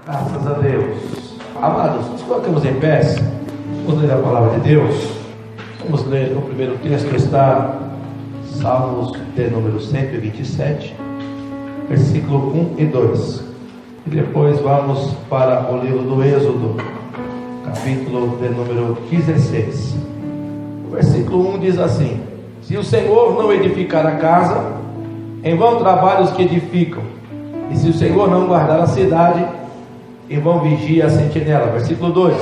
Graças a Deus. Amados, nos colocamos em pé. Vamos ler a palavra de Deus. Vamos ler o primeiro texto, está Salmos de número 127, versículo 1 e 2. E depois vamos para o livro do Êxodo, capítulo de número 16. O versículo 1 diz assim: se o Senhor não edificar a casa, em vão trabalham os que edificam. E se o Senhor não guardar a cidade, em vão vigia a sentinela. Versículo 2: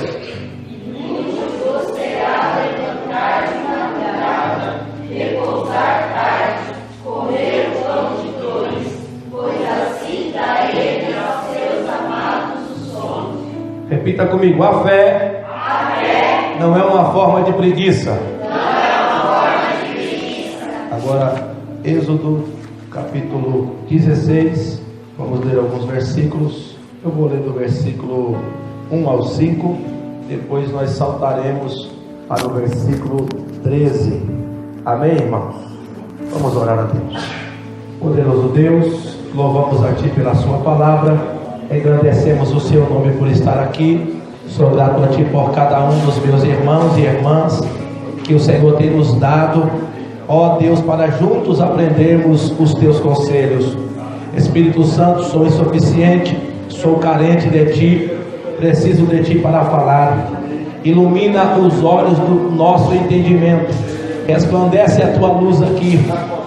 repita comigo: a fé não é uma forma de preguiça. Agora, Êxodo capítulo 16, vamos ler alguns versículos. Eu vou ler do versículo 1 ao 5, depois nós saltaremos para o versículo 13. Amém, irmãos? Vamos orar a Deus. Poderoso Deus, louvamos a Ti pela Sua palavra, engrandecemos o Seu nome por estar aqui. Sou grato a Ti por cada um dos meus irmãos e irmãs que o Senhor tem nos dado, ó Deus, para juntos aprendermos os Teus conselhos. Espírito Santo, sou insuficiente, sou carente de Ti, preciso de Ti para falar. Ilumina os olhos do nosso entendimento, resplandece a Tua luz aqui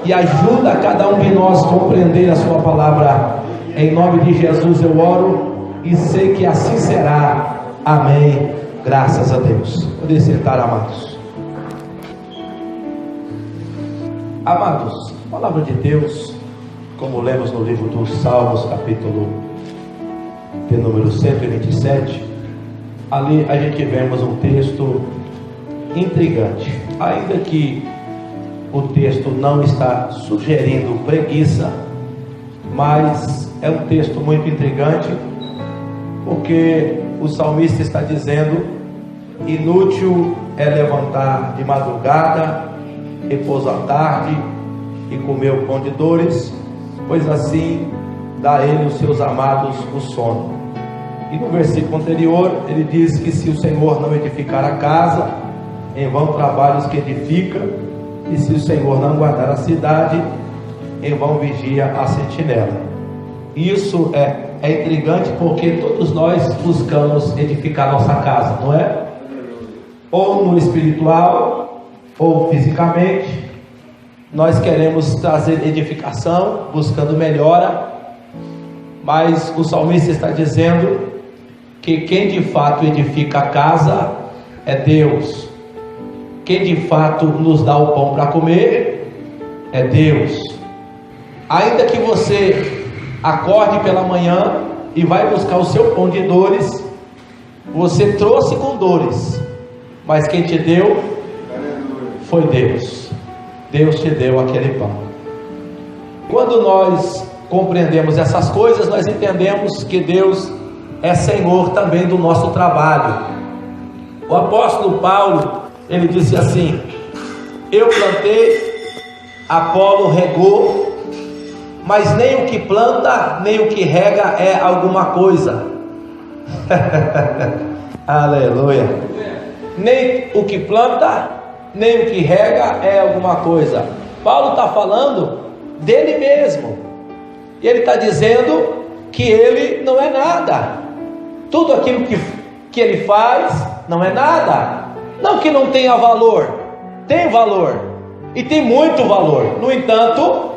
e ajuda cada um de nós a compreender a Sua palavra. Em nome de Jesus eu oro e sei que assim será. Amém. Graças a Deus. Podem sentar, amados. Amados, a palavra de Deus, como lemos no livro dos Salmos, capítulo de número 127, ali a gente vemos um texto intrigante. Ainda que o texto não está sugerindo preguiça, mas é um texto muito intrigante, porque o salmista está dizendo: inútil é levantar de madrugada, repousar à tarde e comer o pão de dores, pois assim dá a ele os seus amados o sono. E no versículo anterior ele diz que se o Senhor não edificar a casa, em vão trabalham os que edificam, e se o Senhor não guardar a cidade, em vão vigia a sentinela. Isso é intrigante, porque todos nós buscamos edificar nossa casa, não é? Ou no espiritual, ou fisicamente. Nós queremos trazer edificação, buscando melhora, mas o salmista está dizendo que quem de fato edifica a casa é Deus. Quem de fato nos dá o pão para comer é Deus. Ainda que você acorde pela manhã e vai buscar o seu pão de dores, você trouxe com dores, mas quem te deu foi Deus. Deus te deu aquele pão. Quando nós compreendemos essas coisas, nós entendemos que Deus é Senhor também do nosso trabalho. O apóstolo Paulo, ele disse assim: eu plantei, Apolo regou, mas nem o que planta, nem o que rega é alguma coisa. Aleluia. Nem o que planta, nem o que rega é alguma coisa. Paulo está falando dele mesmo. E ele está dizendo que ele não é nada. Tudo aquilo que ele faz não é nada. Não que não tenha valor, tem valor, e tem muito valor. No entanto,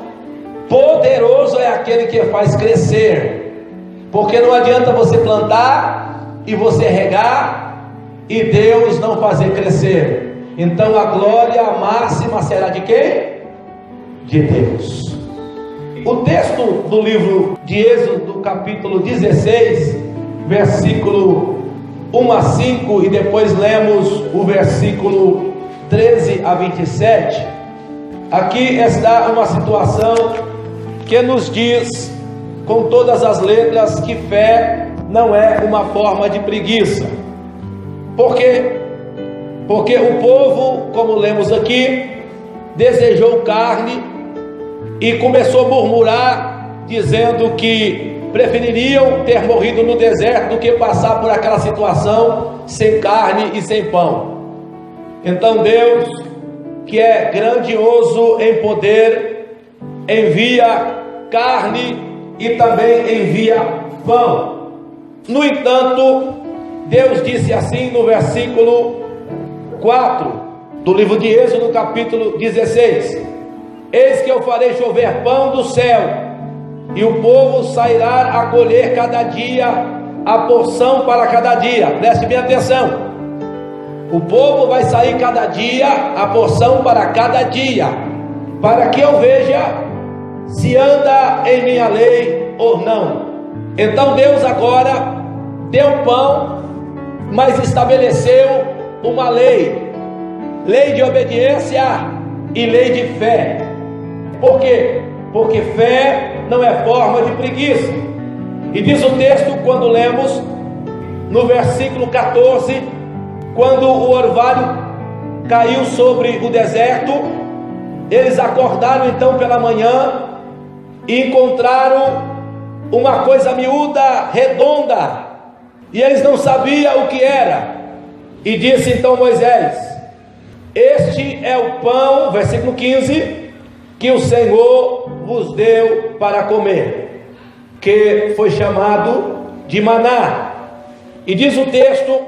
poderoso é aquele que faz crescer, porque não adianta você plantar e você regar e Deus não fazer crescer. Então a glória máxima será de quem? De Deus. O texto do livro de Êxodo, capítulo 16, versículo 1 a 5, e depois lemos o versículo 13 a 27. Aqui está uma situação que nos diz com todas as letras que fé não é uma forma de preguiça. Por quê? Porque o povo, como lemos aqui, desejou carne e começou a murmurar, dizendo que prefeririam ter morrido no deserto do que passar por aquela situação sem carne e sem pão. Então Deus, que é grandioso em poder, envia carne e também envia pão. No entanto, Deus disse assim no versículo 4 do livro de Êxodo, capítulo 16: eis que eu farei chover pão do céu, e o povo sairá a colher cada dia a porção para cada dia. Preste bem atenção. O povo vai sair cada dia a porção para cada dia, para que eu veja se anda em minha lei ou não. Então Deus agora deu pão, mas estabeleceu uma lei de obediência e lei de fé. Por quê? Porque fé não é forma de preguiça. E diz o texto, quando lemos no versículo 14, quando o orvalho caiu sobre o deserto, eles acordaram então pela manhã e encontraram uma coisa miúda, redonda, e eles não sabiam o que era. E disse então Moisés: este é o pão, versículo 15, que o Senhor vos deu para comer, que foi chamado de maná. E diz o texto,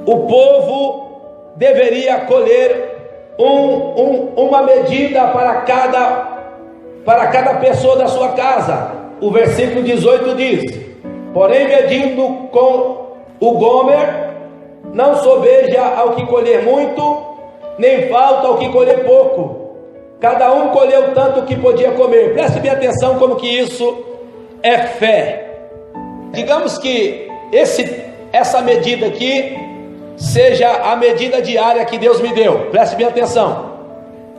o povo deveria colher uma medida para cada pessoa da sua casa. O versículo 18 diz: porém, medindo com o gomer, não sobeja ao que colher muito, nem falta ao que colher pouco. Cada um colheu tanto que podia comer. Preste bem atenção como que isso é fé. Digamos que essa medida aqui seja a medida diária que Deus me deu. Preste bem atenção.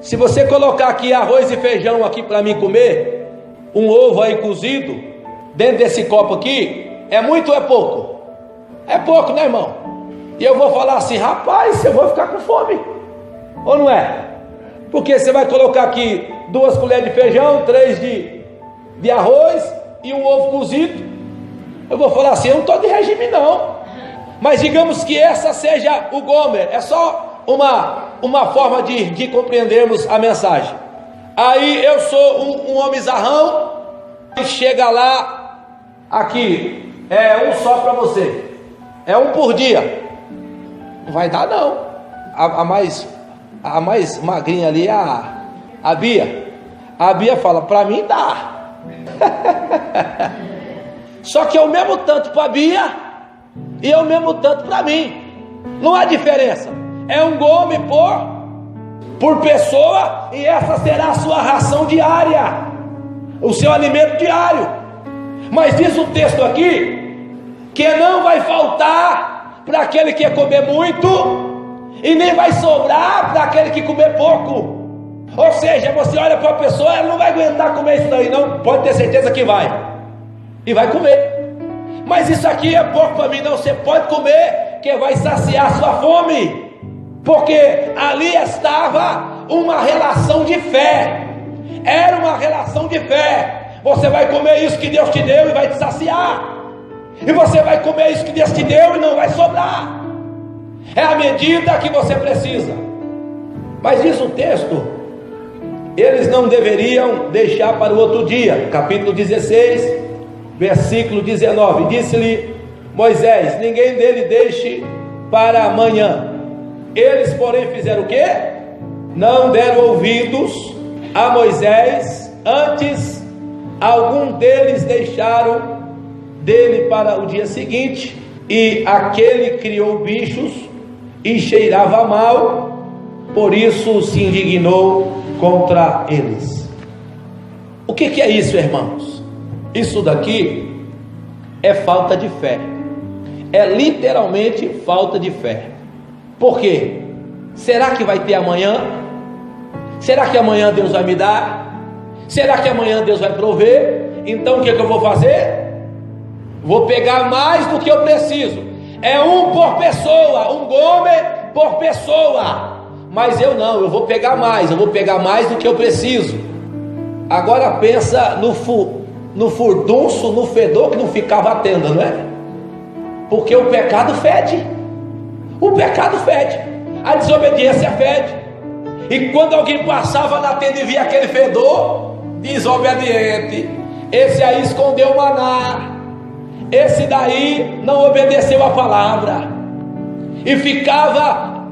Se você colocar aqui arroz e feijão aqui para mim comer, um ovo aí cozido dentro desse copo aqui, é muito ou é pouco? É pouco, né, irmão? E eu vou falar assim: rapaz, eu vou ficar com fome, ou não é? Porque você vai colocar aqui 2 colheres de feijão, 3 de arroz e um ovo cozido. Eu vou falar assim: eu não estou de regime não. Mas digamos que essa seja o gomer. É só uma forma de compreendermos a mensagem. Aí eu sou um homem zarrão, e chega lá, aqui, é um só para você, é um por dia. Não vai dar não. A mais magrinha ali é a Bia. A Bia fala: para mim dá. Só que é o mesmo tanto para a Bia e é o mesmo tanto para mim. Não há diferença. É um gomer por pessoa, e essa será a sua ração diária, o seu alimento diário. Mas diz o texto aqui que não vai faltar para aquele que comer muito, e nem vai sobrar para aquele que comer pouco. Ou seja, você olha para a pessoa, ela não vai aguentar comer isso daí não, pode ter certeza que vai, e vai comer. Mas isso aqui é pouco para mim, não. Você pode comer, que vai saciar sua fome, porque ali estava uma relação de fé. Era uma relação de fé. Você vai comer isso que Deus te deu e vai te saciar, e você vai comer isso que Deus te deu e não vai sobrar. É a medida que você precisa. Mas diz o texto, eles não deveriam deixar para o outro dia. Capítulo 16, versículo 19. Disse-lhe Moisés: ninguém dele deixe para amanhã. Eles, porém, fizeram o quê? Não deram ouvidos a Moisés, antes algum deles deixaram dele para o dia seguinte, e aquele criou bichos e cheirava mal, por isso se indignou contra eles. O que é isso, irmãos? Isso daqui é falta de fé. É literalmente falta de fé. Por quê? Será que vai ter amanhã? Será que amanhã Deus vai me dar? Será que amanhã Deus vai prover? Então o que eu vou fazer? Vou pegar mais do que eu preciso. É um por pessoa, um gomer por pessoa. Mas eu não, eu vou pegar mais do que eu preciso. Agora pensa no furdunço, no fedor que não ficava a tenda, não é? Porque o pecado fede. O pecado fede. A desobediência fede. E quando alguém passava na tenda e via aquele fedor, desobediente, esse aí escondeu o maná, esse daí não obedeceu a palavra, e ficava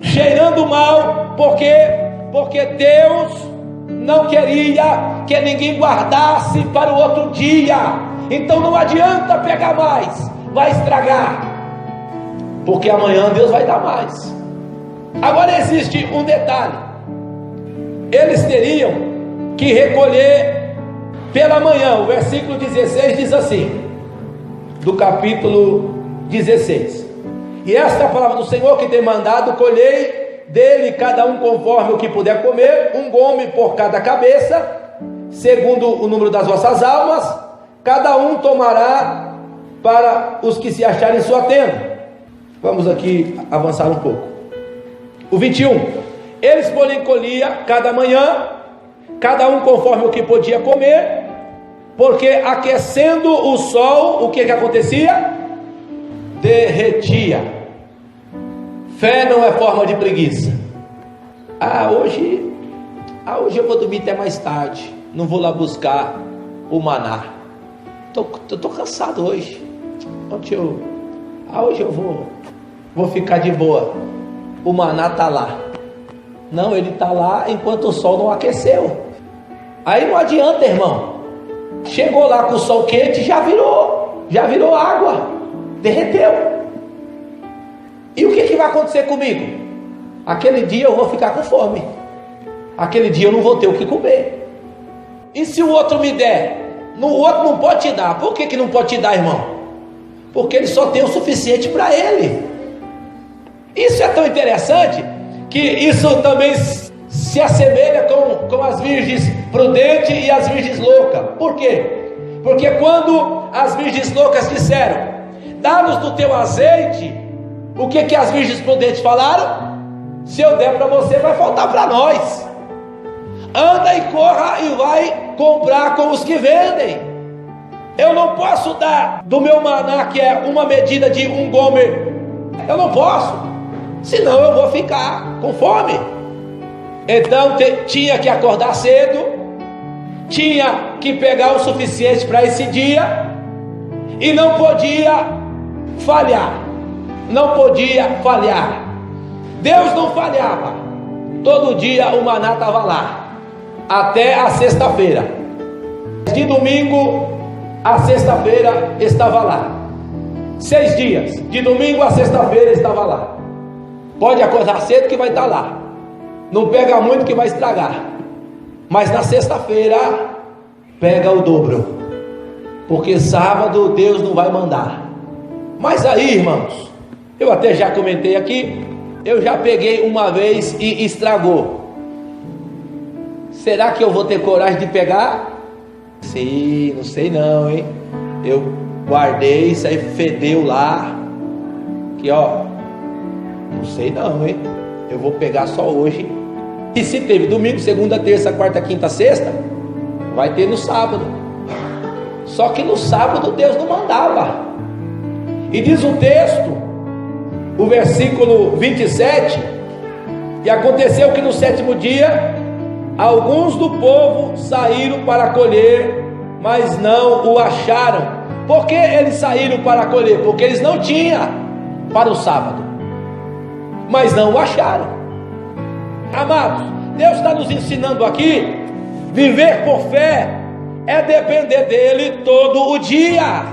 cheirando mal, porque Deus não queria que ninguém guardasse para o outro dia. Então não adianta pegar mais, vai estragar, porque amanhã Deus vai dar mais. Agora existe um detalhe: eles teriam que recolher pela manhã. O versículo 16 diz assim, do capítulo 16: e esta é a palavra do Senhor que tem mandado: colhei dele cada um conforme o que puder comer, um gome por cada cabeça, segundo o número das vossas almas, cada um tomará para os que se acharem em sua tenda. Vamos aqui avançar um pouco. O 21: eles, porém, colhia cada manhã, cada um conforme o que podia comer, porque aquecendo o sol, o que acontecia? Derretia. Fé não é forma de preguiça. Hoje eu vou dormir até mais tarde, não vou lá buscar o maná. Tô cansado hoje. Hoje eu vou ficar de boa. O maná está lá. Não, ele está lá enquanto o sol não aqueceu. Aí não adianta, irmão. Chegou lá com o sol quente, já virou água, derreteu. E o que vai acontecer comigo? Aquele dia eu vou ficar com fome. Aquele dia eu não vou ter o que comer. E se o outro me der? O outro não pode te dar. Por que não pode te dar, irmão? Porque ele só tem o suficiente para ele. Isso é tão interessante, que isso também se assemelha com as virgens prudentes e as virgens loucas. Por quê? Porque quando as virgens loucas disseram: dá-nos do teu azeite, o que as virgens prudentes falaram? Se eu der para você, vai faltar para nós. Anda e corra e vai comprar com os que vendem. Eu não posso dar do meu maná, que é uma medida de um gomer. Eu não posso, senão eu vou ficar com fome. Então tinha que acordar cedo, tinha que pegar o suficiente para esse dia, e não podia falhar. Deus não falhava. Todo dia o maná estava lá, até a sexta-feira. De domingo a sexta-feira estava lá. 6 dias, de domingo a sexta-feira estava lá. Pode acordar cedo que vai estar lá. Não pega muito que vai estragar. Mas na sexta-feira pega o dobro, porque sábado Deus não vai mandar. Mas aí, irmãos, eu até já comentei aqui, eu já peguei uma vez e estragou. Será que eu vou ter coragem de pegar? Sim, não sei não, hein? Eu guardei, isso aí fedeu lá. Aqui, ó. Não sei não, hein? Eu vou pegar só hoje. E se teve domingo, segunda, terça, quarta, quinta, sexta, vai ter no sábado. Só que no sábado Deus não mandava. E diz o texto, o versículo 27: e aconteceu que no 7º dia, alguns do povo saíram para colher, mas não o acharam. Por que eles saíram para colher? Porque eles não tinham para o sábado, mas não o acharam. Amados, Deus está nos ensinando aqui: viver por fé é depender dele todo o dia.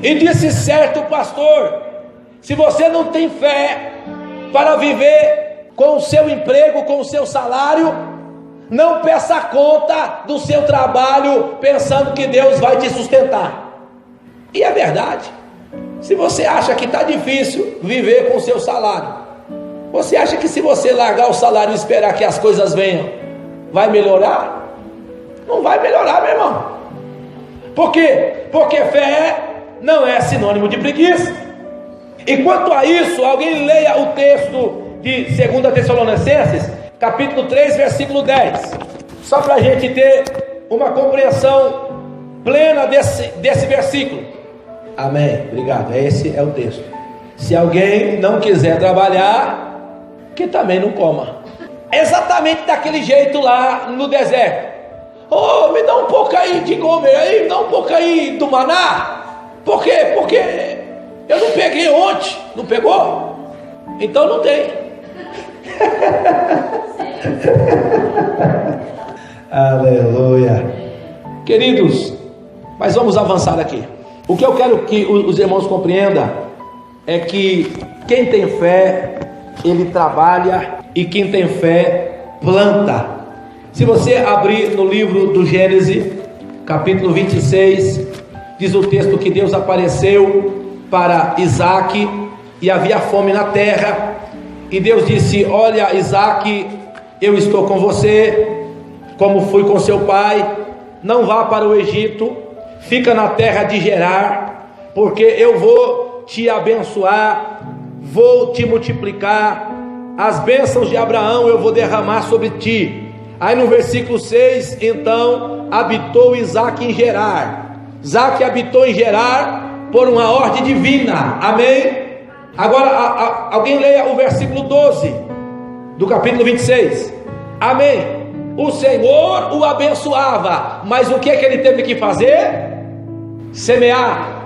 E disse certo o pastor: se você não tem fé para viver com o seu emprego, com o seu salário, não peça conta do seu trabalho pensando que Deus vai te sustentar. E é verdade. Se você acha que está difícil viver com o seu salário, você acha que se você largar o salário e esperar que as coisas venham, vai melhorar? Não vai melhorar, meu irmão. Por quê? Porque fé não é sinônimo de preguiça. E quanto a isso, alguém leia o texto de 2 Tessalonicenses, capítulo 3, versículo 10, só para a gente ter uma compreensão plena desse versículo. Amém, obrigado, esse é o texto. Se alguém não quiser trabalhar, que também não coma. Exatamente daquele jeito lá no deserto. Oh, me dá um pouco aí de comer aí, me dá um pouco aí do maná. Por quê? Porque eu não peguei ontem. Não pegou? Então não tem. Aleluia. Queridos, mas vamos avançar aqui. O que eu quero que os irmãos compreendam é que quem tem fé, ele trabalha, e quem tem fé, planta. Se você abrir no livro do Gênesis, capítulo 26, diz o texto que Deus apareceu para Isaac e havia fome na terra, e Deus disse: olha, Isaac, eu estou com você, como fui com seu pai, não vá para o Egito, fica na terra de Gerar, porque eu vou te abençoar, vou te multiplicar, as bênçãos de Abraão eu vou derramar sobre ti. Aí no versículo 6, então habitou Isaac em Gerar. Isaac habitou em Gerar por uma ordem divina, amém? Agora alguém leia o versículo 12 do capítulo 26, amém? O Senhor o abençoava, mas o que é que ele teve que fazer? Semear.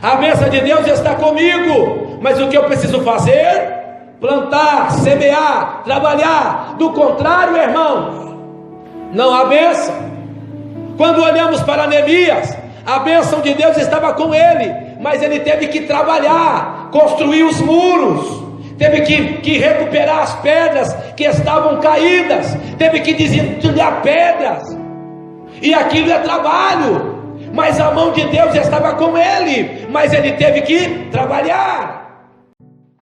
A bênção de Deus está comigo, mas o que eu preciso fazer? Plantar, semear, trabalhar. Do contrário, irmãos, não há bênção. Quando olhamos para Neemias, a bênção de Deus estava com ele, mas ele teve que trabalhar, construir os muros, teve que recuperar as pedras que estavam caídas, teve que desentulhar pedras, e aquilo é trabalho. Mas a mão de Deus estava com ele, mas ele teve que trabalhar.